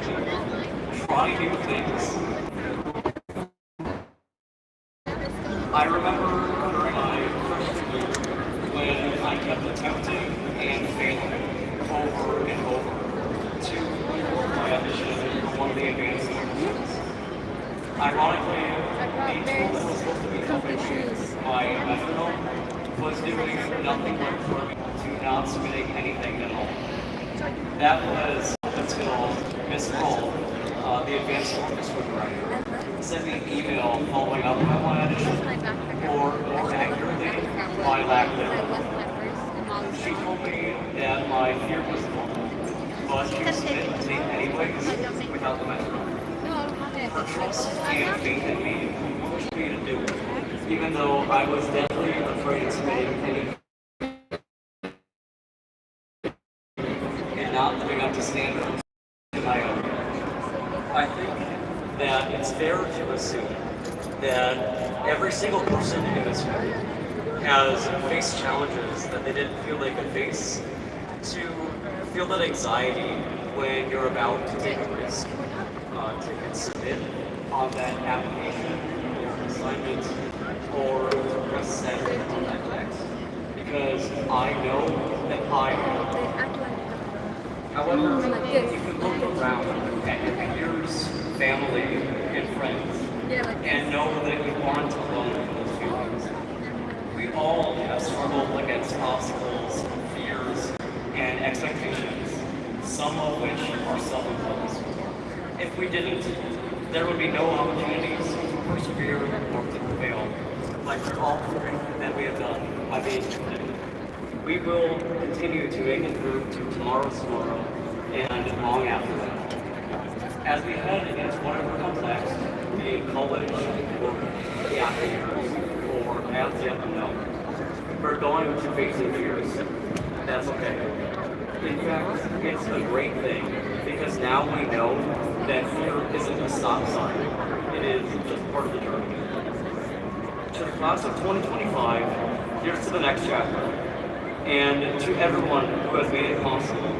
and try new things. I remember during my freshman year when I kept attempting and failing over and over to record my audition for one of the advanced courses. Ironically, the tool that was supposed to be helping me, my metronome, was doing nothing but referring to not submitting anything at all. That was until Miss Roll, the advanced orchestra director, sent me an email following up on my audition, or more accurately, my lack thereof. She told me that my fear was normal, but she was submitted to me anyways without the metronome. Her trust and faith in me pushed me to do it, even though I was deathly afraid of submitting any and not living up to standards in my own. I think that it's fair to assume that every single person in this room has faced challenges that they didn't feel they could face, to feel that anxiety when you're about to take a risk, to hit submit on that application or assignment, or to press send on that text, because I know that I am. However, you can look around at your peers, family, and friends, and know that you aren't alone in those feelings. We all have struggled against obstacles, fears, and expectations, some of which are self-imposed. If we didn't, there would be no opportunities to persevere or to prevail, like we're all proving that we have done by being committed. We will continue to make it through to tomorrow, and long after that. As we head into whatever comes next, be it college, or the after years, or as yet unknown, we're going to face some fears. That's okay. In fact, it's a great thing, because now we know that fear isn't a stop sign. It is just part of the journey. To the class of 2025, here's to the next chapter. And to everyone who has made it possible,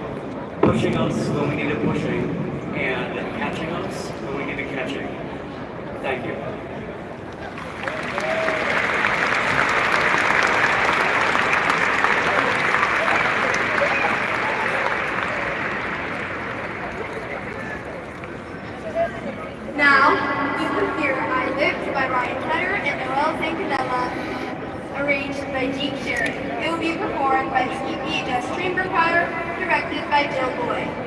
pushing us when we needed pushing, and catching us when we needed catching. Thank you. Now, you will hear I Lived by Ryan Tedder and Noel Zancadella, arranged by Jean Sherry. It will be performed by the EPHS Chamber Choir, directed by Jill Boyd.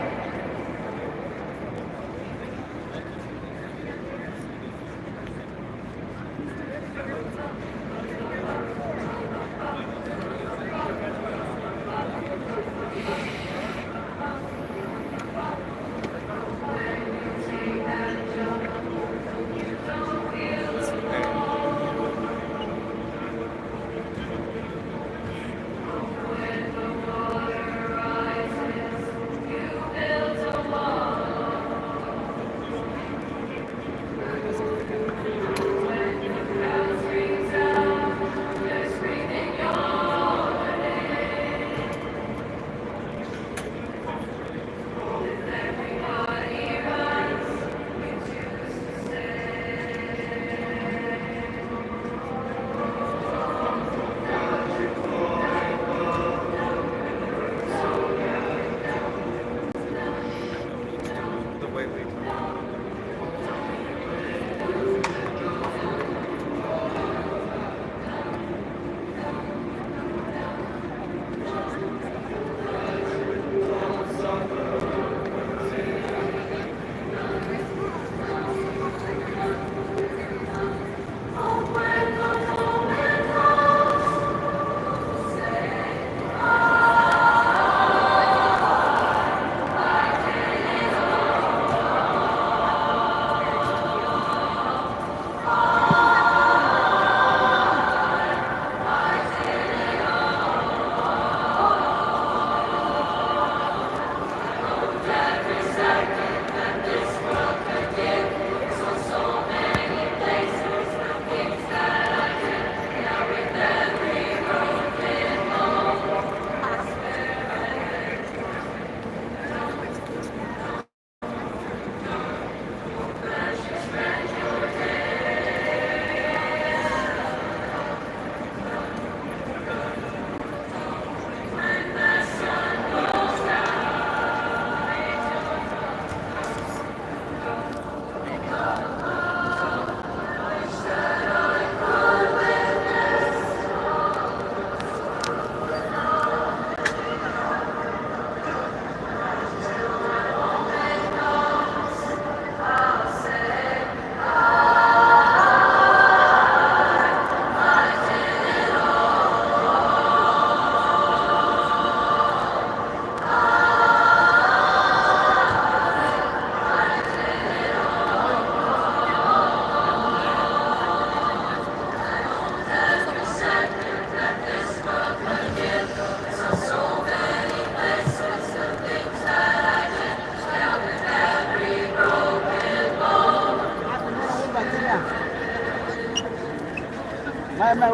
Thank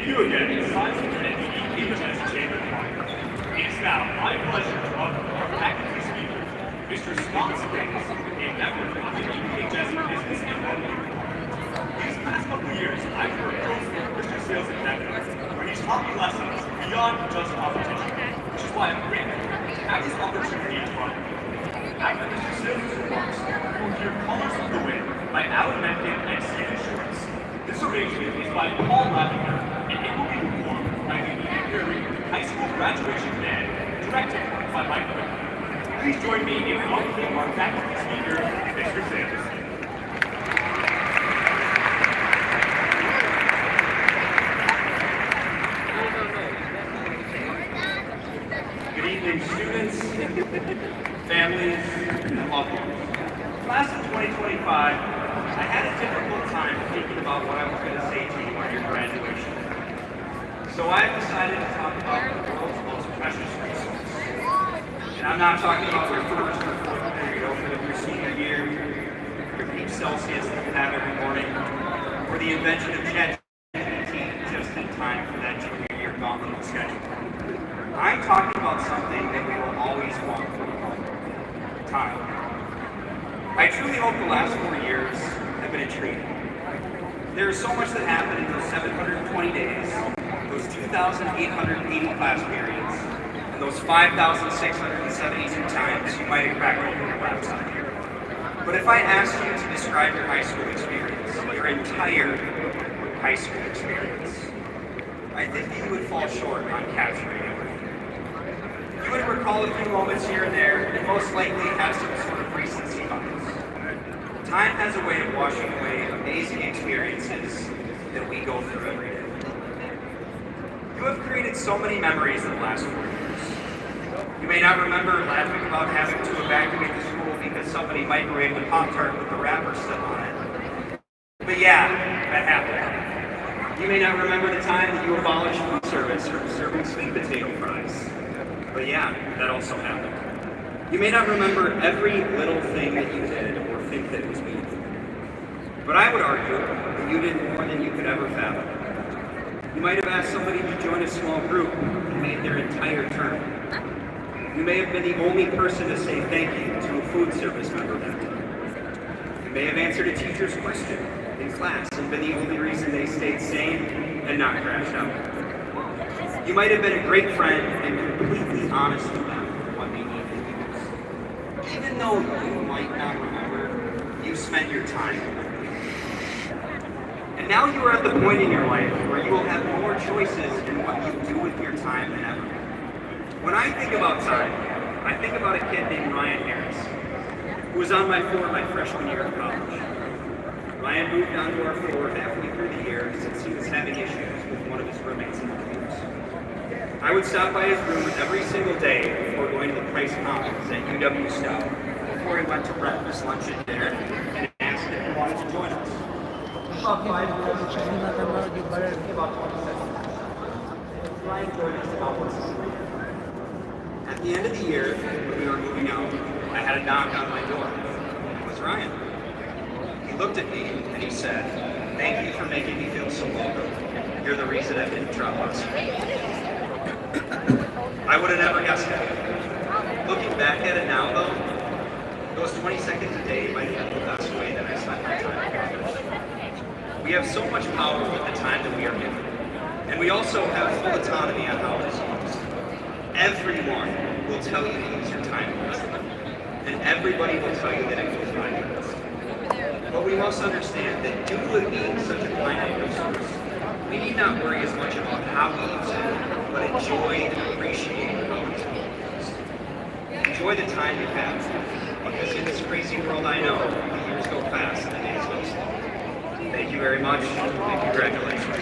you again, Simon and the Independence Chamber Choir. It is now my pleasure to welcome our faculty speaker, Mr. Scott Springs, a member of the EHS Business Development. These past couple years, I've worked closely with Mr. Sales Executive, where he's taught me lessons beyond just competition, which is why I'm grateful to have this opportunity in front of me. After Mr. Sales' remarks, we will hear Colors of the Wind by Alan Menken and Stephen Schwartz. This arrangement is by Paul Lavender, and it will be performed by the Eden Prairie High School Graduation Band, directed by Mike Wick. Please join me in welcoming our faculty speaker, Mr. Sales. Good evening, students, families, and loved ones. Class of 2025, I had a difficult time thinking about what I was going to say to you on your graduation. So I've decided to talk about the world's most precious resource. And I'm not talking about your first or fourth period open of your senior year, your peak Celsius that you have every morning, or the invention of ChatGPT just in time for that junior year gauntlet schedule. I'm talking about something that we will always want: time. I truly hope the last 4 years have been a treat. There is so much that happened in those 720 days, those 2,880 class periods, and those 5,672 times you might have cracked open your laptop. But if I asked you to describe your high school experience, your entire high school experience, I think that you would fall short on capturing it. You would recall a few moments here and there, and most likely have some sort of recency bias. Time has a way of washing away amazing experiences that we go through every day. You have created so many memories in the last 4 years. You may not remember laughing about having to evacuate the school because somebody microwaved a Pop-Tart with the wrapper still on it. But yeah, that happened. You may not remember the time that you abolished food service from serving sweet potato fries. But yeah, that also happened. You may not remember every little thing that you did or think that was meaningful. But I would argue that you did more than you could ever fathom. You might have asked somebody to join a small group and made their entire term. You may have been the only person to say thank you to a food service member that day. You may have answered a teacher's question in class and been the only reason they stayed sane and not crashed out. You might have been a great friend and completely honest with them what they needed to use. Even though you might not remember, you spent your time with them. And now you are at the point in your life where you will have more choices in what you do with your time than ever. When I think about time, I think about a kid named Ryan Harris, who was on my floor my freshman year of college. Ryan moved onto our floor halfway through the year since he was having issues with one of his roommates in the computers. I would stop by his room every single day before going to the Price Commons at UW Stop, before he went to breakfast, lunch, and dinner, and asked if he wanted to join us. About 5 minutes, about 20 seconds. Ryan joined us about once a week. At the end of the year, when we were moving out, I had a knock on my door. It was Ryan. He looked at me and he said, "Thank you for making me feel so welcome. You're the reason I didn't drop us." I would have never guessed it. Looking back at it now, though, those 20 seconds a day might have been the best way that I spent my time with others. We have so much power with the time that we are given, and we also have full autonomy on how it is used. Everyone will tell you to use your time wisely, and everybody will tell you that it goes by fast. But we must understand that due to it being such a finite resource, we need not worry as much about how we use it, but enjoy and appreciate how it's being used. Enjoy the time you have, because in this crazy world I know, the years go fast and the days go slow. Thank you very much, and congratulations.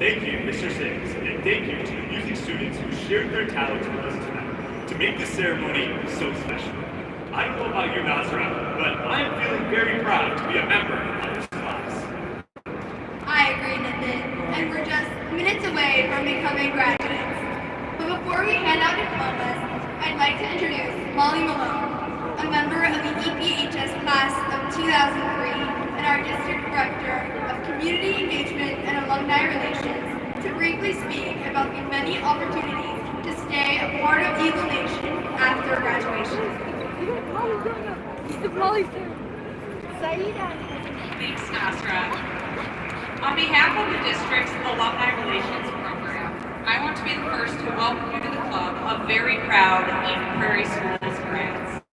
Thank you, Mr. Sims, and thank you to the music students who shared their talents with us tonight to make this ceremony so special. I don't know about you, Nazra, but I am feeling very proud to be a member of this class. I agree, Nathan, and we're just minutes away from becoming graduates. But before we hand out diplomas, I'd like to introduce Molly Malone, a member of the EPHS class of 2003 and our district director of community engagement and alumni relations, to briefly speak about the many opportunities to stay a part of Eagle Nation after graduation. Thanks, Nasra. On behalf of the district's Alumni Relations Program, I want to be the first to welcome you to the club of very proud Eden Prairie Schools grads.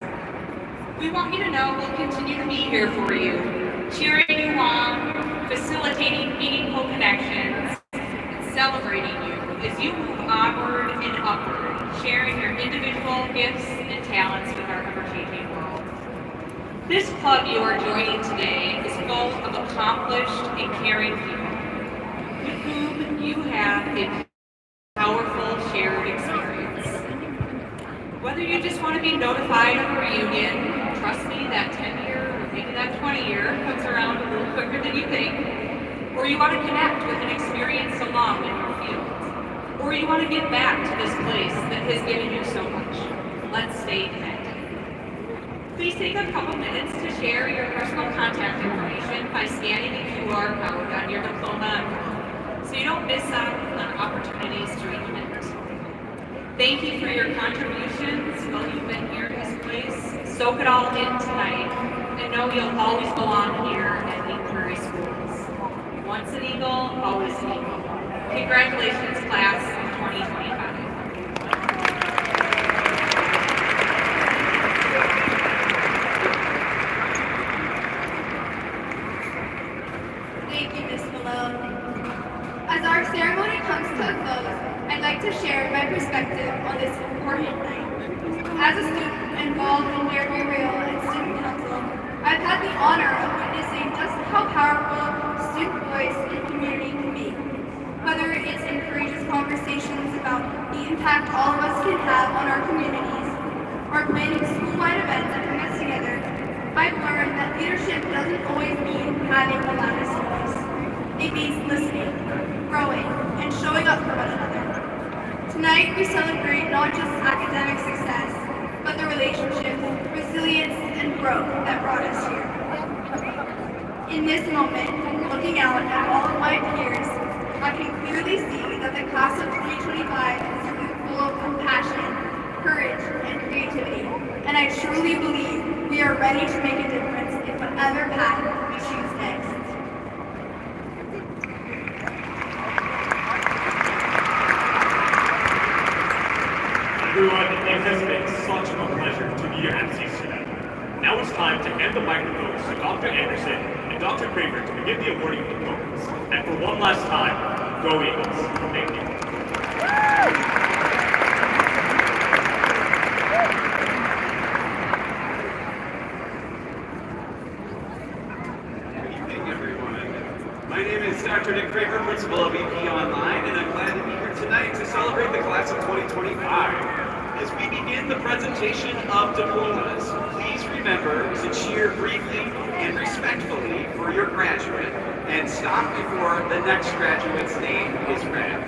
We want you to know we'll continue to be here for you, cheering you on, facilitating meaningful connections, and celebrating you as you move onward and upward, sharing your individual gifts and talents with our ever-changing world. This club you are joining today is full of accomplished and caring people with whom you have a powerful shared experience. Whether you just want to be notified of a reunion, trust me, that 10-year or maybe that 20-year comes around a little quicker than you think, or you want to connect with an experienced alum in your field, or you want to give back to this place that has given you so much. Let's stay connected. Please take a couple minutes to share your personal contact information by scanning the QR code on your diploma envelope so you don't miss out on opportunities to reconnect. Thank you for your contributions while you've been here in this place. Soak it all in tonight and know you'll always belong here at Eden Prairie Schools. Once an eagle, always an eagle. Congratulations, class of 2025. Thank you, Ms. Malone. As our ceremony comes to a close, I'd like to share my perspective on this important night. As a student involved in Dairy Rail and Student Council, I've had the honor of witnessing just how powerful student voice and community can be. Whether it's in courageous conversations about the impact all of us can have on our communities, or planning school-wide events that bring us together, I've learned that leadership doesn't always mean having the loudest voice. It means listening, growing, and showing up for one another. Tonight, we celebrate not just academic success, but the relationships, resilience, and growth that brought us here. In this moment, looking out at all of my peers, I can clearly see that the class of 2025 is full of compassion, courage, and creativity, and I truly believe we are ready to make a difference in whatever path we choose next. Everyone, it has been such a pleasure to be your MCs today. Now it's time to hand the microphones to Dr. Anderson and Dr. Kramer to begin the awarding of diplomas. And for one last time, go Eagles. Thank you. Good evening, everyone. My name is Dr. Nick Kramer, principal of EP Online, and I'm glad to be here tonight to celebrate the class of 2025. As we begin the presentation of diplomas, please remember to cheer briefly and respectfully for your graduate and stop before the next graduate's name is read.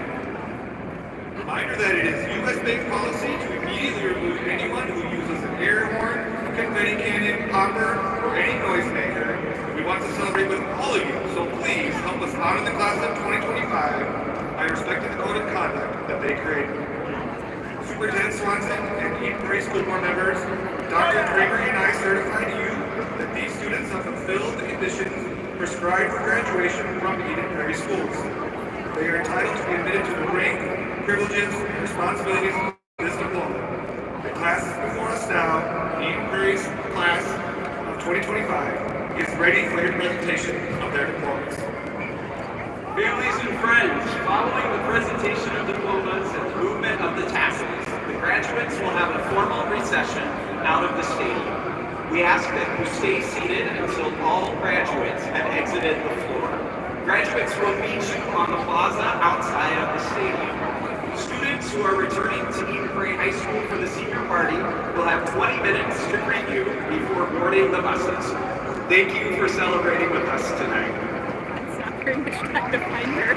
Reminder that it is U.S. Bank policy to immediately remove anyone who uses an air horn, confetti cannon, popper, or any noisemaker. We want to celebrate with all of you, so please help us honor the class of 2025 by respecting the code of conduct that they created. Superintendent Swanson and Eden Prairie School Board members, Dr. Kramer and I certify to you that these students have fulfilled the conditions prescribed for graduation from Eden Prairie Schools. They are entitled to be admitted to the rank, privileges, and responsibilities of this diploma. The class before us now, the Eden Prairie's class of 2025, is ready for your presentation of their diplomas. Families and friends, following the presentation of diplomas and the movement of the tassels, the graduates will have a formal recession out of the stadium. We ask that you stay seated until all graduates have exited the floor. Graduates will meet you on the plaza outside of the stadium. Students who are returning to Eden Prairie High School for the senior party will have 20 minutes to greet you before boarding the buses. Thank you for celebrating with us tonight. Very much trying to find her.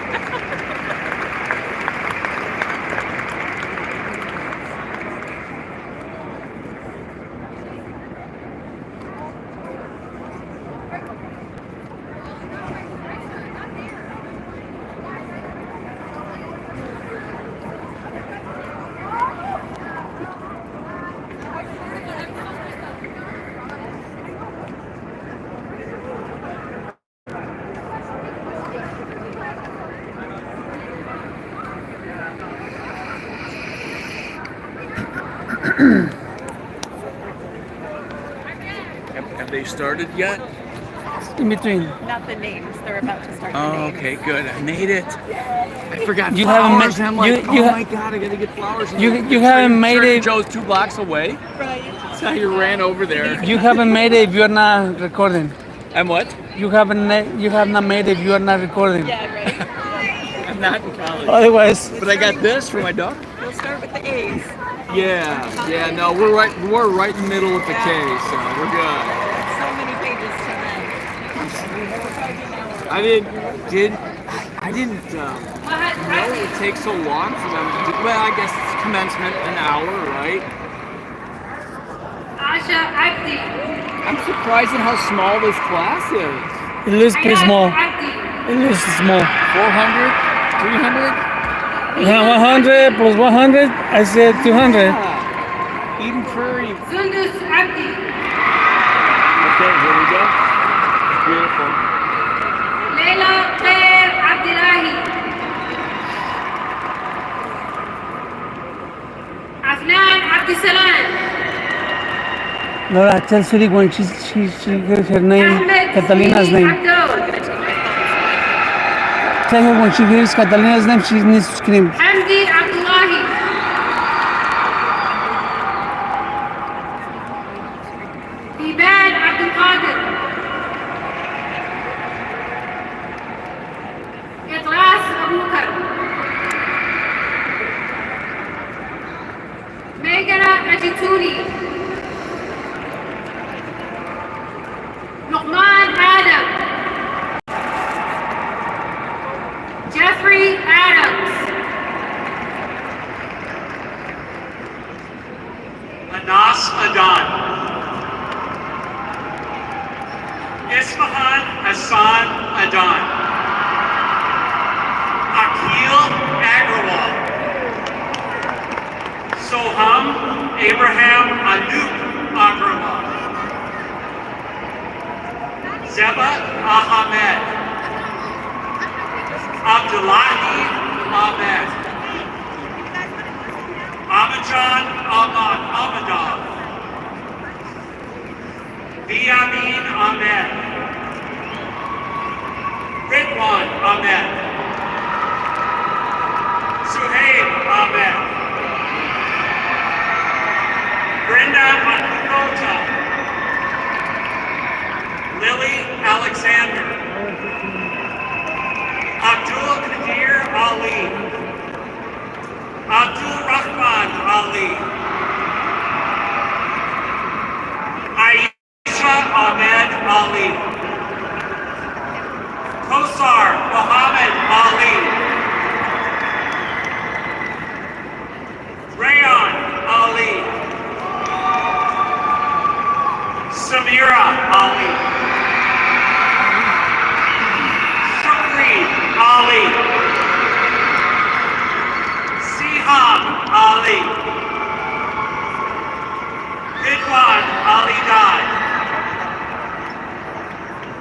Have they started yet? In between. Not the names. They're about to start the Oh, names. okay, good. I made it. I forgot You haven't flowers. ma- I'm like, you oh ha- my god, I gotta get flowers. You haven't made Trader it. Joe's 2 blocks away. Right. So you ran over there. You haven't made it if you're not recording. I'm what? You have not made it if you are not recording. Yeah, right. I'm not in college. Otherwise, But I got this for my daughter. We'll start with the A's. Yeah. No, we're right in the middle with the K, so we're good. So many pages to read. I didn't know it would take so long for them to do. Well, I guess it's commencement an hour, right? Asha, Abdi. I'm surprised at how small this class is. It looks pretty Ayaz small. Abdi. It looks small. 400? 300? Yeah, 100 plus 100, I said 200. Yeah. Eden Prairie. Zundus Abdi. Okay, here we go. Beautiful. Leila Khair Abdillahi. Afnan Abdisalam. Laura, tell Siri when she hears her name, Ahmed Catalina's Sidi name. Abdul. Tell her when she hears Catalina's name, she needs to scream. Hamdi Abdullahi. Iban Abdul Qadir. Ikhlas Abu Bakr. Megana Ajituni. Luqman Adam. Jeffrey Adams. Anas Adan. Isfahan Hassan Adan. Akil Agrawal. Soham Abraham Anoop Agrawal. Zeba Ahmed. Abdullahi Ahmed. Amajan Ahmad Ahmadov. Biamin Ahmed. Ridwan Ahmed. Suhaib Ahmed. Brenda Akukota. Lily Alexander. Abdul Qadir Ali. Abdul Rahman Ali. Aisha Ahmed Ali. Kosar Muhammad Ali. Rayon Ali. Samira Ali. Shukri Ali. Siham Ali. Ridwan Ali Dai.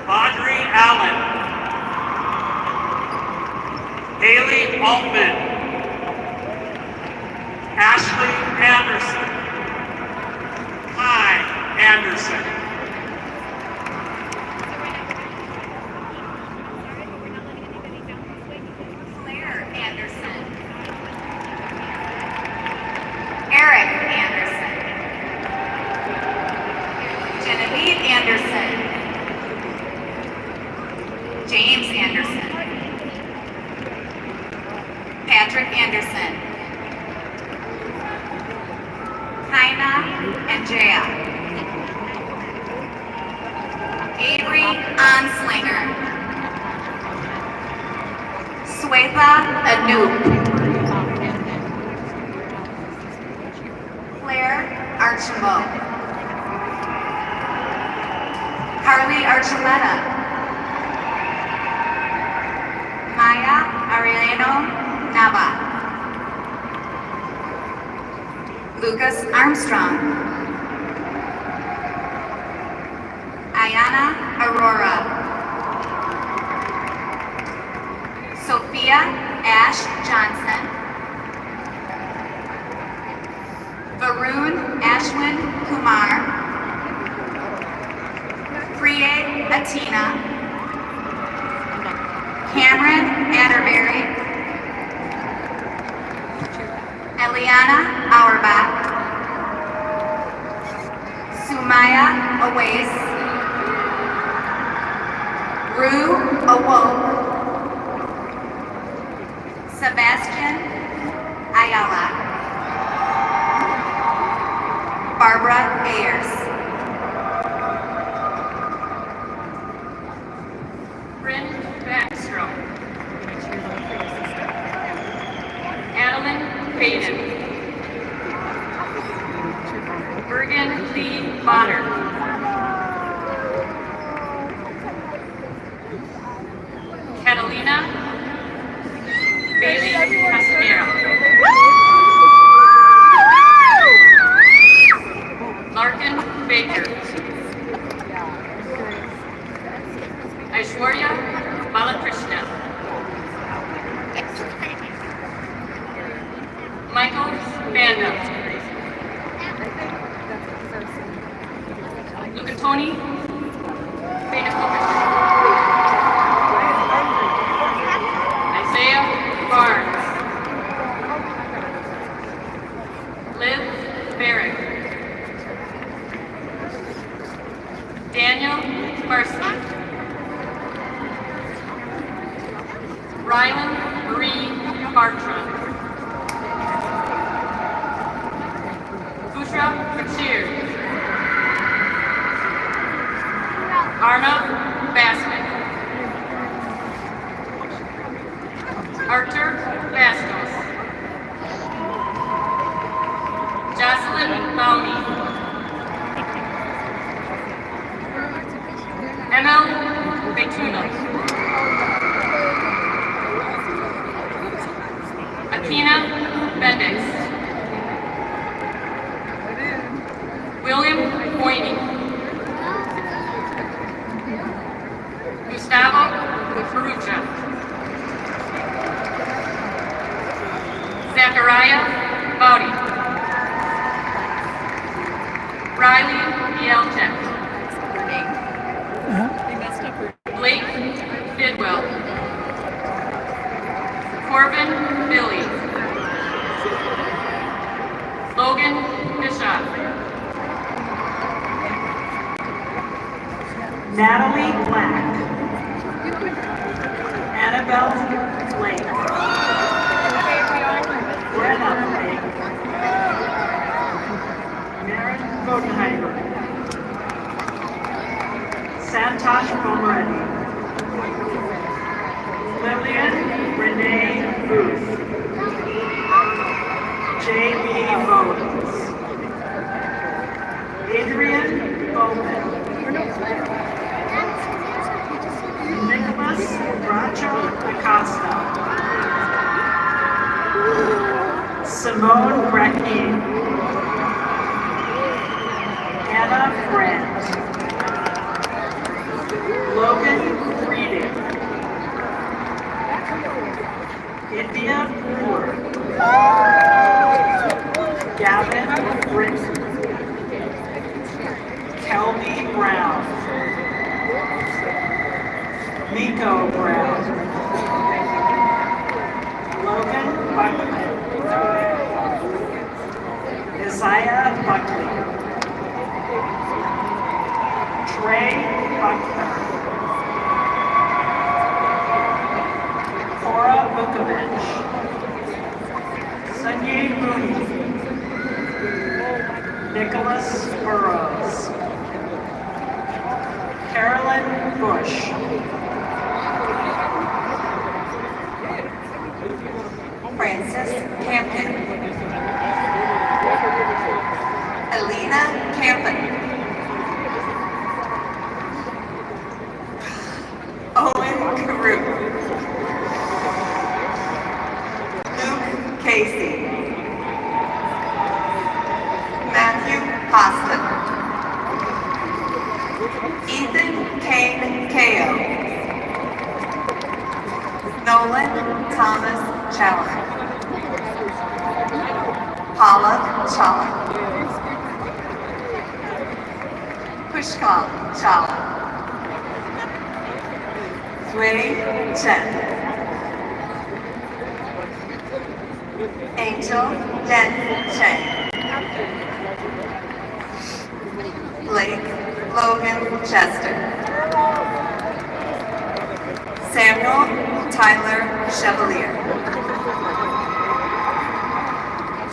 Audrey Allen. Haley Altman. Ashley Anderson. Kai Anderson. Claire Anderson. Eric Anderson. Genevieve Anderson. James Anderson. Patrick Anderson. Kaina and Jaya. Avery Onslinger. Swetha Anoop. Claire Archibald. Carly Archuleta. Maya Arellano Nava. Lucas Armstrong. Ayana Aurora. Sophia Ash Johnson. Varun Ashwin Kumar. Priye Atina. Cameron Atterbury. Eliana Auerbach. Sumaya Awais. Rue Awoke. Sebastian Ayala. Barbara Ayers. Bryn Backstrom. Adeline Baden. Bergen Lee Bonner. Aishwarya Balakrishna. Michael Banda. Lucatoni Benakovic. Isaiah Barnes. Liv Barrett. Daniel Marcy. Rylan Marie Bartram. Bushra Katsir. Arnav Basman. Arthur Bastos. Jocelyn Mauni. ML Betuna. Akina Bendix. William Pointy. Gustavo Ferruccia. Zachariah Bowdy. Riley Yelchin. Blake Bidwell. Corbin Billy. Logan Bishop. Natalie Black. Annabelle Blake. Brenna Blake. Maren Bodenheimer. Santosh Pomeretti. Lillian Renee Booth. J.B. Bowens. Adrian Bowman. Nicholas Bracho Acosta. Simone Brecky. Anna Brandt. Logan Reading. India Moore. Gavin Britton. Kelby Brown. Miko Brown. Logan Buckley. Isaiah Buckley. Trey Buckner. Cora Vukovic. Sunyi Mooney. Nicholas Burrows. Carolyn Bush. Francis Hampton. Alina Campen. Owen Carew. Luke Casey. Matthew Hostin. Ethan Kane Kao. Nolan Thomas Challen. Paula Challen. Pushkal Challen. Wei Chen. Angel Yen Cheng. Blake Logan Chester. Samuel Tyler Chevalier.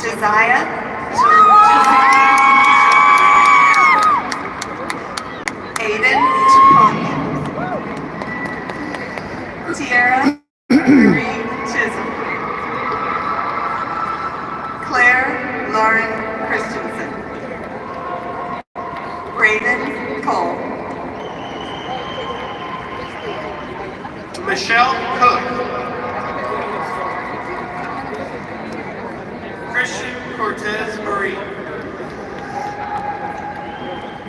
Josiah Aiden Chaponian. Tierra Marie Chisholm. Claire Lauren Christensen. Braden Cole. Michelle Cook. Christian Cortez Marie.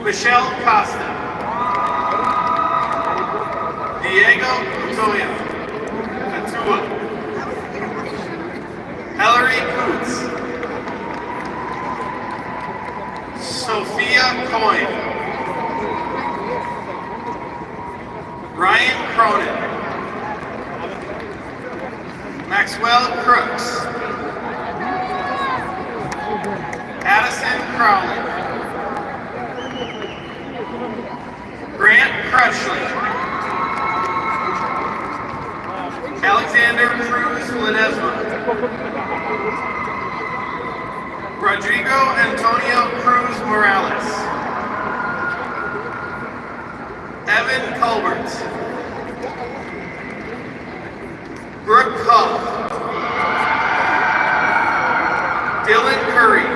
Michelle Costa. Diego Utoya. Atua. Ellery Coots. Sophia Coyne. Ryan Cronin. Maxwell Crooks. Addison Crowley. Grant Crutchley. Alexander Cruz Ledesma. Rodrigo Antonio Cruz Morales. Evan Colbert. Brooke Huff. Dylan Curry.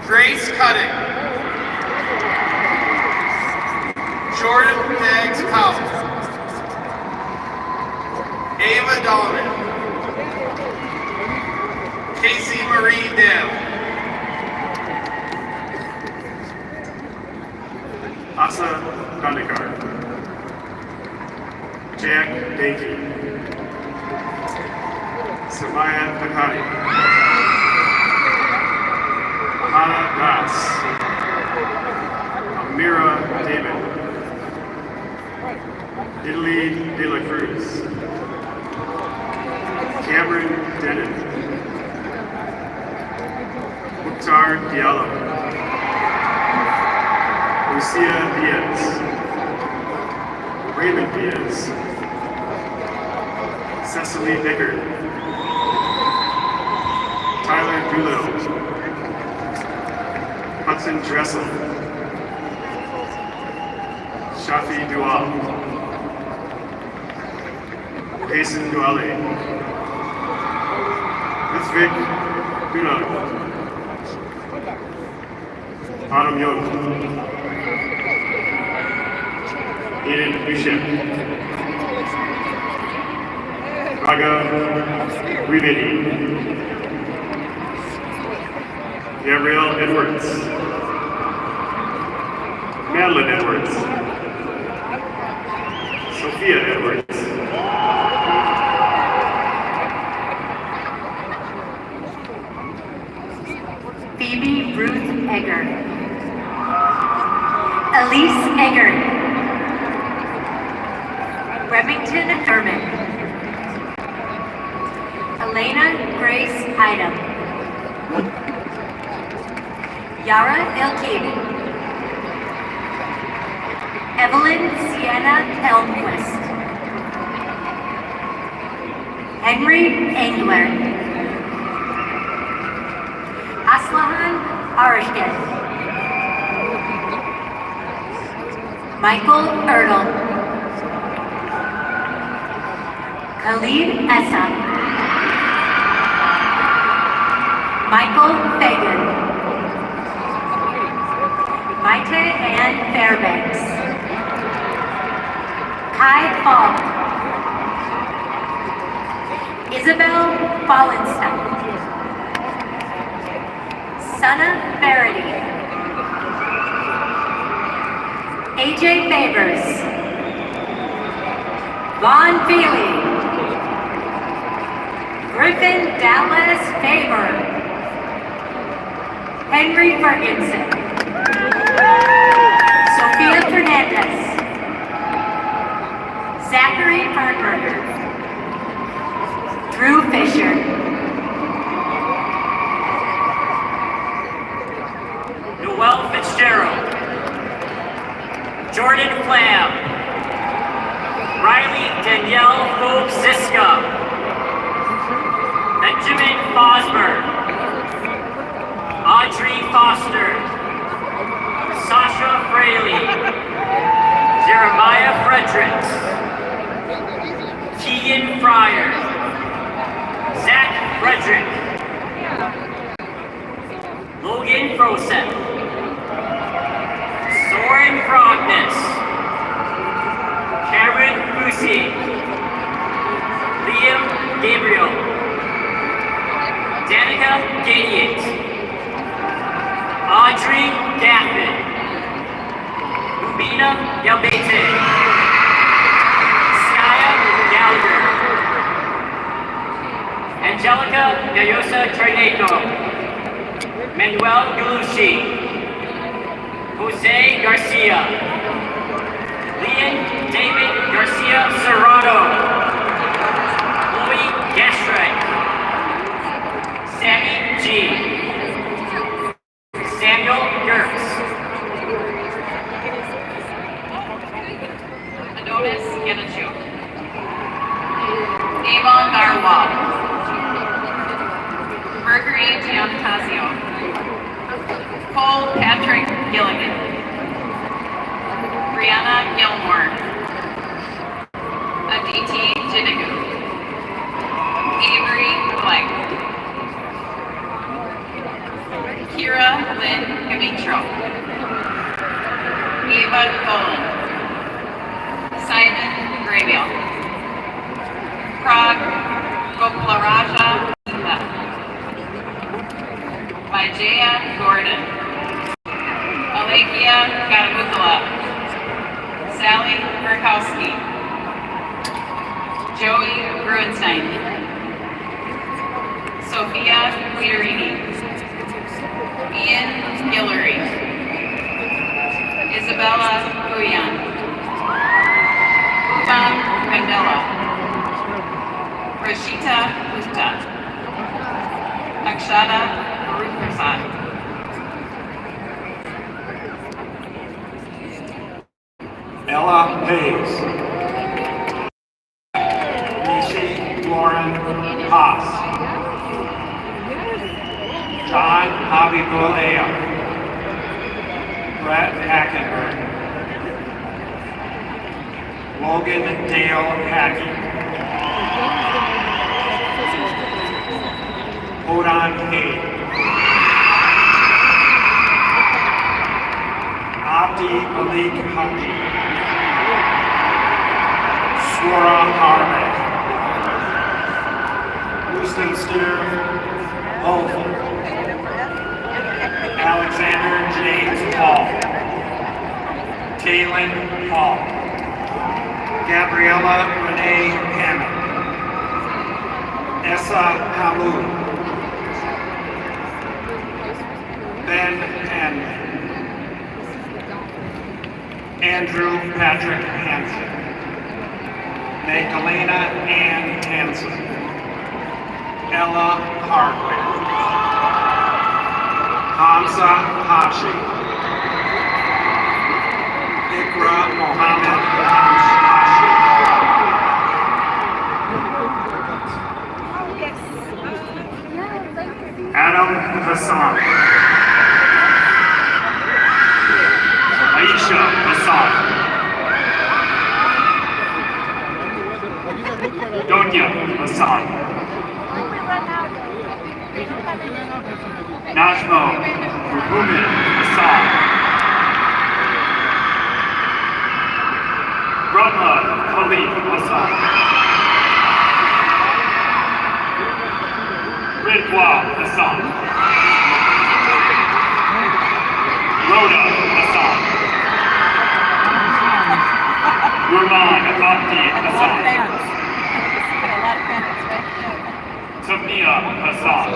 Grace Cutting. Jordan Meggs Powell. Ava Dahlman. Casey Marie Dale. Asa Kandekar. Jack Dakey. Samaya Takani. Hannah Das. Amira David. Italy De La Cruz. Cameron Denon. Mukhtar Diallo. Lucia Diaz. Raymond Diaz. Cecily Bicker. Tyler Doolittle. Hudson Dressel. Shafi Dual. Jason Duale. Litvik Dunag. Autumn Young. Eden Bishop. Raga Rivedi. Gabrielle Edwards. Madeline Edwards. Sophia Edwards. Phoebe Ruth Egger. Elise Egger. Remington Thurman. Elena Grace Idam. Yara Ilkeem. Evelyn Sienna Elmquist. Henry Engler. Aslahan Arishkin. Michael Erdl. Khalid Essa. Michael Fagan. Maite Ann Fairbanks. Kai Falk. Isabel Fallenstein. Sana Verity. AJ Favors. Vaughn Feely. Griffin Dallas Favor. Henry Ferguson. Sophia Fernandez. Zachary Fernberger. Drew Fisher. Noel Fitzgerald. Jordan Flam. Riley Danielle Hope Ziska. Benjamin Fosberg. Audrey Foster. Sasha Fraley. Jeremiah Fredericks. Keegan Fryer. Zach Frederick. Logan Froseth. Soren Frognes. Karen Lucy. Liam Gabriel. Danica Gadiot. Audrey Jose Garcia. Leon David Garcia Serrano. Louis Gestreich. Sammy G. Samuel Gertz. Adonis Yanachu. Avon Garwal. Mercury Giantasio. Cole Patrick Gilligan. Brianna Gilmore. Aditi Jinigu. Avery Blank. Kira Lynn Gamitro. Ava Golan. Simon Graybill. Prague Gopalaraja Sita. Vijaya Gordon. Alekia Gadamukala. Sally Murkowski. Joey Gruenstein. Sophia Guidarini. Ian Guillory. Isabella Guyan. Ubam Mandela. Rashita Gupta. Akshata Ruprasad. Ella Hayes. Nishi Lauren Haas. John Habibulea. Brett Hackenberg. Logan Dale Hackey. Odon Hay. Abdi Malik Haji. Swara Harvey. Houston Steer Olson. Alexander James Paul. Kaylin Paul. Gabriella Renee Hammond. Essa Hamoud. Ben Hanley. Andrew Patrick Hansen. Magdalena Ann Hansen. Ella Hardwick. Hamza Hashi. Ikra Mohammed Hashi. Adam Hassan. Aisha Hassan. Donya Hassan. Najmo Muhammad Hassan. Brahma Khalid Hassan. Ridwa Hassan. Rhoda Hassan. Ruman Abdi Hassan. Tamia Hassan.